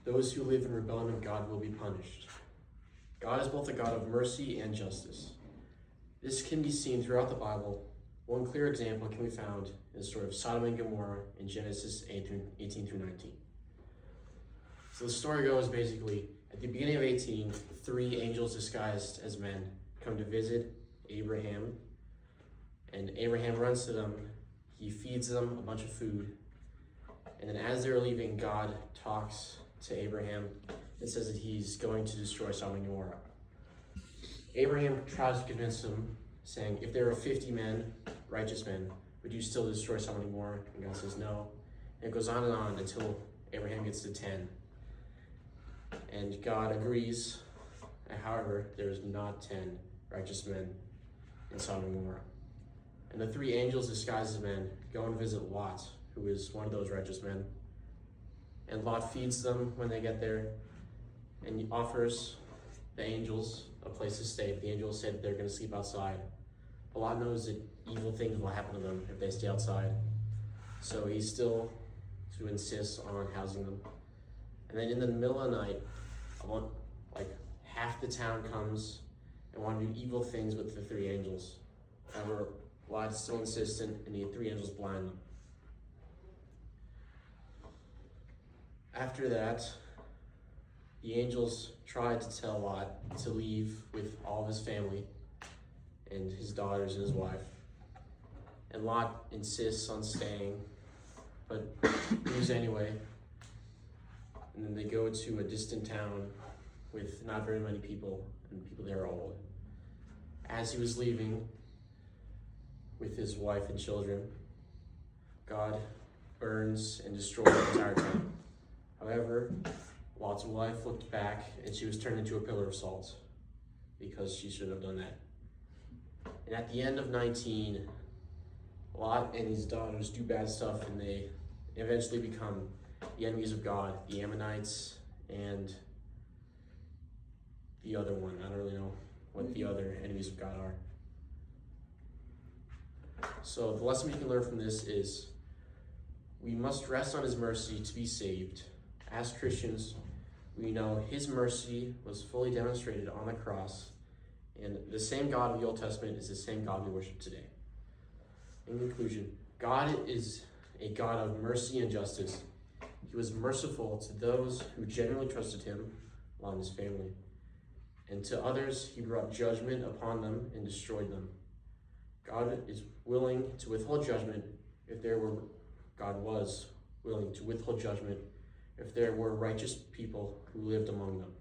Those who live in rebellion of God will be punished. God is both a God of mercy and justice. This can be seen throughout the Bible. One clear example can be found in the story of Sodom and Gomorrah in Genesis 18 through 19. So the story goes basically, at the beginning of 18, 3 angels disguised as men come to visit Abraham, and Abraham runs to them. He feeds them a bunch of food, and then as they're leaving, God talks to Abraham. It says that he's going to destroy Sodom and Gomorrah. Abraham tries to convince them, saying, if there are 50 men, righteous men, would you still destroy Sodom and Gomorrah? And God says no. And it goes on and on until Abraham gets to 10. And God agrees. However, there's not 10 righteous men in Sodom and Gomorrah. And the 3 angels disguised as men go and visit Lot, who is one of those righteous men. And Lot feeds them when they get there, and he offers the angels a place to stay. But the angels say that they're going to sleep outside. But Lot knows that evil things will happen to them if they stay outside. So he still insists on housing them. And then in the middle of the night, half the town comes and want to do evil things with the 3 angels. However, Lot's still insistent, and the 3 angels blind them. After that, the angels tried to tell Lot to leave with all of his family and his daughters and his wife. And Lot insists on staying, but leaves anyway. And then they go to a distant town with not very many people, and the people there are old. As he was leaving with his wife and children, God burns and destroys the entire town. However, Lot's wife looked back and she was turned into a pillar of salt because she shouldn't have done that. And at the end of 19, Lot and his daughters do bad stuff, and they eventually become the enemies of God, the Ammonites, and the other one. I don't really know what the other enemies of God are. So the lesson we can learn from this is we must rest on his mercy to be saved. As Christians, we know his mercy was fully demonstrated on the cross, and the same God of the Old Testament is the same God we worship today. In conclusion, God is a God of mercy and justice. He was merciful to those who genuinely trusted him, Lot and his family. And to others, he brought judgment upon them and destroyed them. God is willing to withhold judgment God was willing to withhold judgment if there were righteous people who lived among them.